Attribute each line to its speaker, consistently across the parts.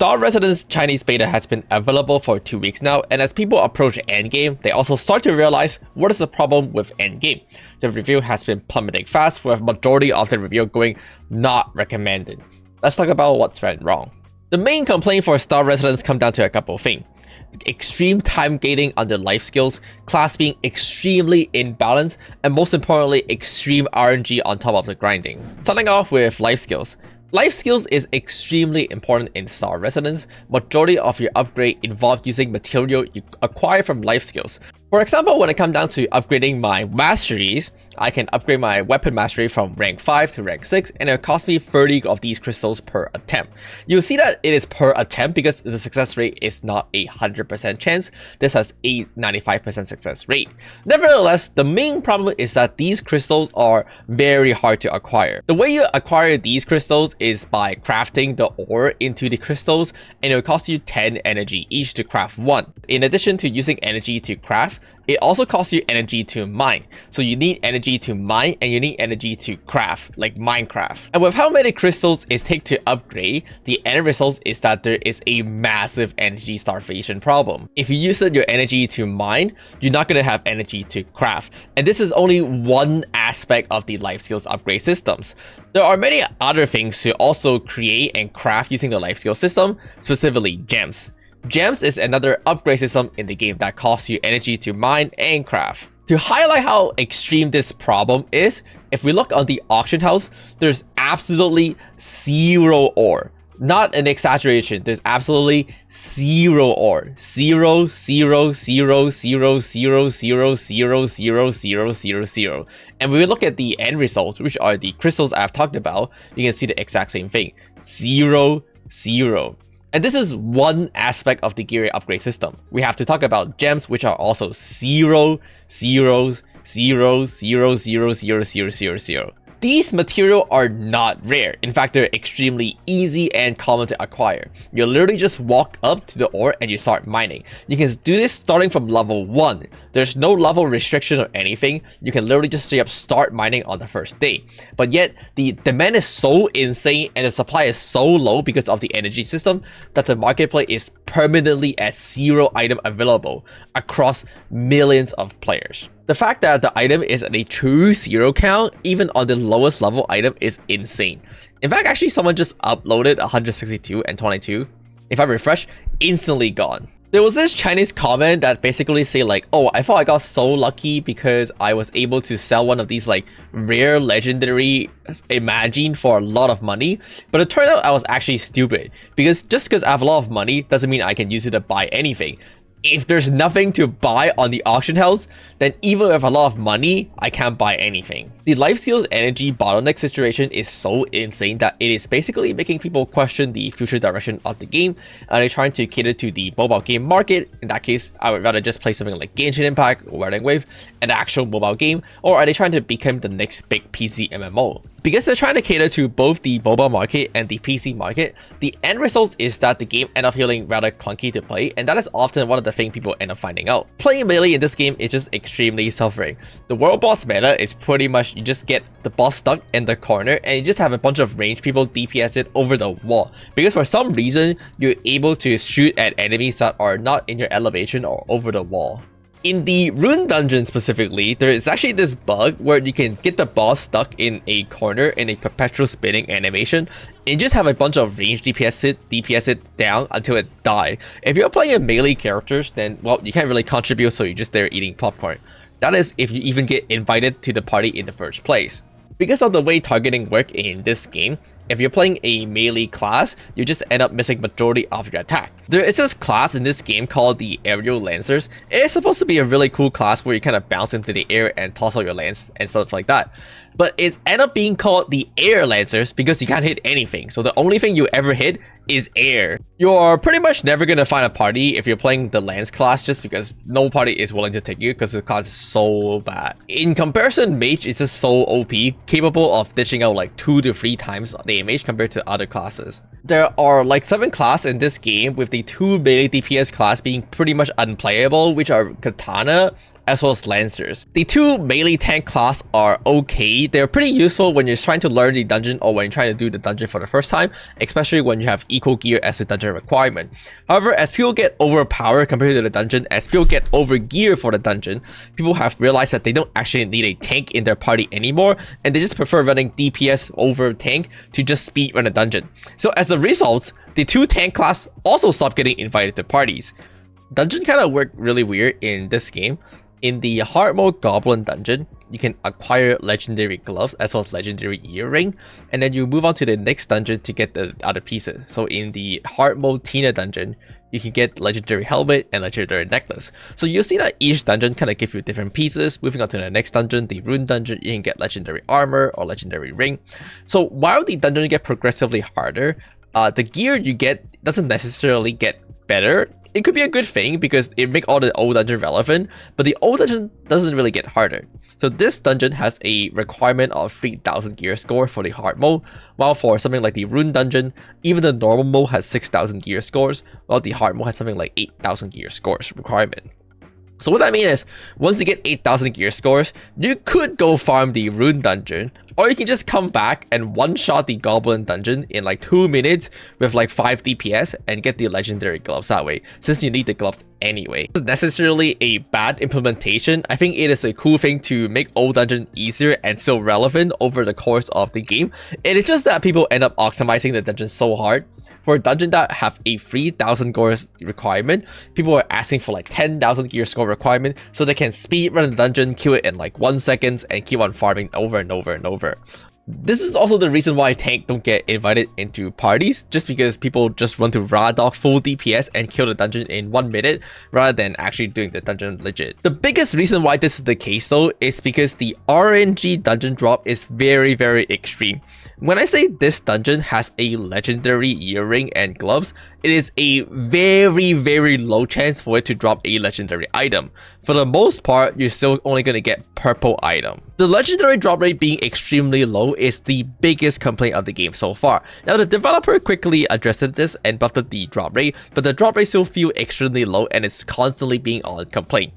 Speaker 1: Star Residence Chinese beta has been available for 2 weeks now, and as people approach endgame, they also start to realize what is the problem with endgame. The review has been plummeting fast, with majority of the review going not recommended. Let's talk about what's went wrong. The main complaint for Star Residence come down to a couple of things. Extreme time gating under life skills, class being extremely imbalanced, and most importantly, extreme RNG on top of the grinding. Starting off with life skills. Life skills is extremely important in Star Residence. Majority of your upgrade involve using material you acquire from life skills. For example, when it comes down to upgrading my masteries, I can upgrade my weapon mastery from rank 5 to rank 6, and it'll cost me 30 of these crystals per attempt. You'll see that it is per attempt because the success rate is not a 100% chance. This has a 95% success rate. Nevertheless, the main problem is that these crystals are very hard to acquire. The way you acquire these crystals is by crafting the ore into the crystals, and it will cost you 10 energy each to craft one. In addition to using energy to craft, it also costs you energy to mine. So you need energy to mine and you need energy to craft, like Minecraft. And with how many crystals it takes to upgrade, the end result is that there is a massive energy starvation problem. If you use your energy to mine, you're not going to have energy to craft. And this is only one aspect of the life skills upgrade systems. There are many other things to also create and craft using the life skill system, specifically gems. Gems is another upgrade system in the game that costs you energy to mine and craft. To highlight how extreme this problem is, if we look on the auction house, there's absolutely zero ore. Not an exaggeration, there's absolutely zero ore. Zero, zero, zero, zero, zero, zero, zero, zero, zero, zero, zero. And when we look at the end results, which are the crystals I've talked about, you can see the exact same thing. Zero, zero. And this is one aspect of the gear upgrade system. We have to talk about gems, which are also 0, 0, 0, 0, 0, 0, 0, 0, 0. These materials are not rare. In fact, they're extremely easy and common to acquire. You literally just walk up to the ore and you start mining. You can do this starting from level 1. There's no level restriction or anything. You can literally just straight up start mining on the first day. But yet, the demand is so insane and the supply is so low because of the energy system that the marketplace is permanently at 0 item available across millions of players. The fact that the item is at a true 0 count, even on the lowest level item, is insane. In fact, actually someone just uploaded 162 and 22. If I refresh, instantly gone. There was this Chinese comment that basically say like, oh, I thought I got so lucky because I was able to sell one of these like rare legendary Imagine for a lot of money. But it turned out I was actually stupid, because just because I have a lot of money doesn't mean I can use it to buy anything. If there's nothing to buy on the auction house, then even with a lot of money, I can't buy anything. The life skills energy bottleneck situation is so insane that it is basically making people question the future direction of the game. Are they trying to cater to the mobile game market? In that case, I would rather just play something like Genshin Impact or Wedding Wave, an actual mobile game, or are they trying to become the next big PC MMO? Because they're trying to cater to both the mobile market and the PC market, the end result is that the game ends up feeling rather clunky to play, and that is often one of the things people end up finding out. Playing melee in this game is just extremely suffering. The world boss meta is pretty much you just get the boss stuck in the corner and you just have a bunch of ranged people DPS it over the wall. Because for some reason, you're able to shoot at enemies that are not in your elevation or over the wall. In the rune dungeon specifically, there is actually this bug where you can get the boss stuck in a corner in a perpetual spinning animation and just have a bunch of ranged DPS it down until it dies. If you're playing a melee characters, then well, you can't really contribute, so you're just there eating popcorn. That is if you even get invited to the party in the first place. Because of the way targeting works in this game, if you're playing a melee class, you just end up missing majority of your attack. There is this class in this game called the Aerial Lancers. It is supposed to be a really cool class where you kind of bounce into the air and toss out your lance and stuff like that. But it's end up being called the Air Lancers because you can't hit anything. So the only thing you ever hit is air. You're pretty much never going to find a party if you're playing the Lance class, just because no party is willing to take you because the class is so bad. In comparison, Mage is just so OP, capable of ditching out like 2 to 3 times the damage compared to other classes. There are like 7 classes in this game, with the 2 melee DPS class being pretty much unplayable, which are Katana, as well as Lancers. The two melee tank class are okay. They're pretty useful when you're trying to learn the dungeon or when you're trying to do the dungeon for the first time, especially when you have equal gear as a dungeon requirement. However, as people get overpowered compared to the dungeon, as people get over gear for the dungeon, people have realized that they don't actually need a tank in their party anymore, and they just prefer running DPS over tank to just speed run a dungeon. So as a result, the two tank class also stop getting invited to parties. Dungeon kind of work really weird in this game. In the hard mode Goblin dungeon, you can acquire legendary gloves as well as legendary earring, and then you move on to the next dungeon to get the other pieces. So in the hard mode Tina dungeon, you can get legendary helmet and legendary necklace. So you'll see that each dungeon kind of give you different pieces. Moving on to the next dungeon, the rune dungeon, you can get legendary armor or legendary ring. So while the dungeon get progressively harder, the gear you get doesn't necessarily get better. It could be a good thing because it makes all the old dungeon relevant, but the old dungeon doesn't really get harder. So this dungeon has a requirement of 3000 gear score for the hard mode, while for something like the rune dungeon, even the normal mode has 6000 gear scores, while the hard mode has something like 8000 gear scores requirement. So what I mean is, once you get 8000 gear scores, you could go farm the rune dungeon, or you can just come back and one-shot the goblin dungeon in like 2 minutes with like 5 DPS and get the legendary gloves that way, since you need the gloves anyway. It's not necessarily a bad implementation. I think it is a cool thing to make old dungeon easier and still relevant over the course of the game. It is just that people end up optimizing the dungeon so hard. For a dungeon that have a 3000 gear requirement, people are asking for like 10,000 gear score requirement so they can speed run the dungeon, kill it in like 1 second, and keep on farming over and over and over. This is also the reason why tank don't get invited into parties, just because people just run to raw dog full DPS and kill the dungeon in 1 minute rather than actually doing the dungeon legit. The biggest reason why this is the case though is because the RNG dungeon drop is very extreme. When I say this dungeon has a legendary earring and gloves, it is a very low chance for it to drop a legendary item. For the most part, you're still only going to get purple item. The legendary drop rate being extremely low is the biggest complaint of the game so far. Now the developer quickly addressed this and buffed the drop rate, but the drop rate still feels extremely low and it's constantly being on complaint.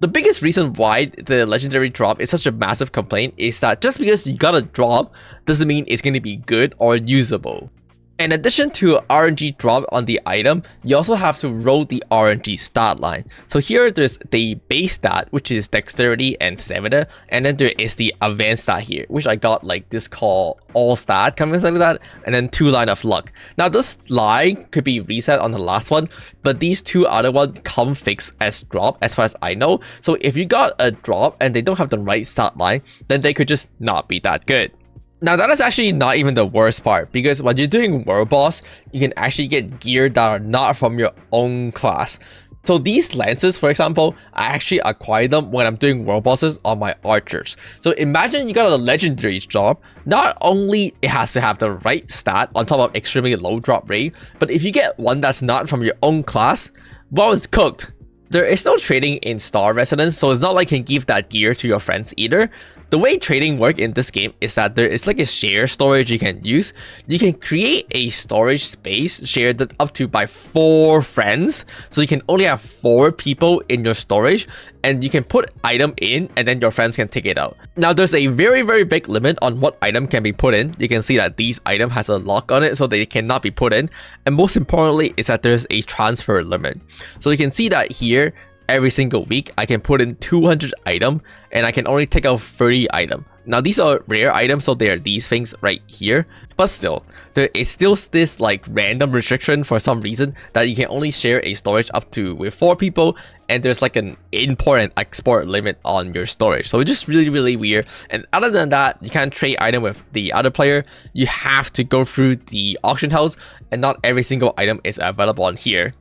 Speaker 1: The biggest reason why the legendary drop is such a massive complaint is that just because you got a drop doesn't mean it's going to be good or usable. In addition to RNG drop on the item, you also have to roll the RNG stat line. So here there's the base stat, which is dexterity and stamina, and then there is the advanced stat here, which I got like this called all stat, something like that, and then 2 line of luck. Now this line could be reset on the last one, but these 2 other ones come fixed as drop as far as I know. So if you got a drop and they don't have the right stat line, then they could just not be that good. Now that is actually not even the worst part, because when you're doing world boss, you can actually get gear that are not from your own class. So these lances, for example, I actually acquire them when I'm doing world bosses on my archers. So imagine you got a legendary drop. Not only it has to have the right stat on top of extremely low drop rate, but if you get one that's not from your own class, well, it's cooked. There is no trading in Star Residence, so it's not like you can give that gear to your friends either. The way trading works in this game is that there is like a shared storage you can use. You can create a storage space shared up to by 4 friends. So you can only have 4 people in your storage, and you can put item in and then your friends can take it out. Now there's a very big limit on what item can be put in. You can see that these item has a lock on it so they cannot be put in. And most importantly is that there's a transfer limit. So you can see that here, every single week I can put in 200 item and I can only take out 30 item. Now these are rare items, so they are these things right here, but still there is still this like random restriction for some reason that you can only share a storage up to with 4 people, and there's like an import and export limit on your storage. So it's just really weird. And other than that, you can't trade item with the other player. You have to go through the auction house, and not every single item is available on here.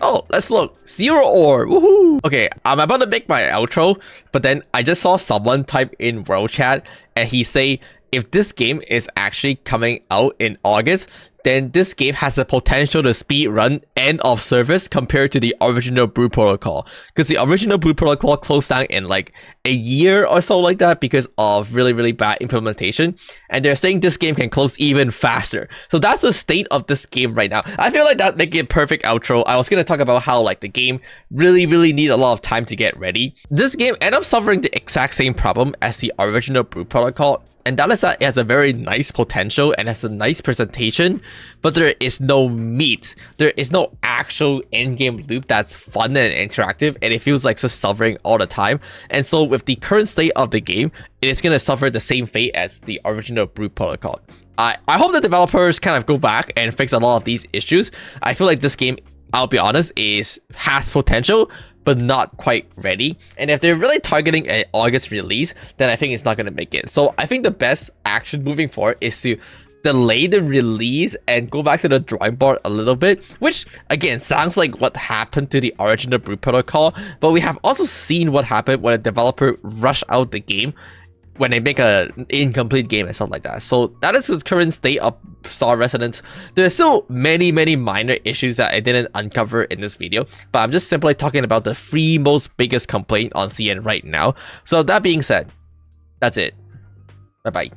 Speaker 1: Oh, let's look. 0 ore. Woohoo! Okay, I'm about to make my outro, but then I just saw someone type in world chat and he say, if this game is actually coming out in August, then this game has the potential to speed run end of service compared to the original Brew Protocol. Because the original Brew Protocol closed down in like a year or so like that because of really bad implementation. And they're saying this game can close even faster. So that's the state of this game right now. I feel like that makes it a perfect outro. I was going to talk about how like the game really need a lot of time to get ready. This game ended up suffering the exact same problem as the original Brew Protocol. And that is that it has a very nice potential and has a nice presentation, but there is no meat. There is no actual endgame loop that's fun and interactive, and it feels like just suffering all the time. And so with the current state of the game, it is going to suffer the same fate as the original Brew Protocol. I hope the developers kind of go back and fix a lot of these issues. I feel like this game, I'll be honest, has potential, but not quite ready. And if they're really targeting an August release, then I think it's not going to make it. So I think the best action moving forward is to delay the release and go back to the drawing board a little bit, which again sounds like what happened to the original Brew Protocol, but we have also seen what happened when a developer rushed out the game when they make an incomplete game and something like that. So that is the current state of Star Resonance. There's still many minor issues that I didn't uncover in this video, but I'm just simply talking about the 3 most biggest complaint on CN right now. So that being said, that's it. Bye bye.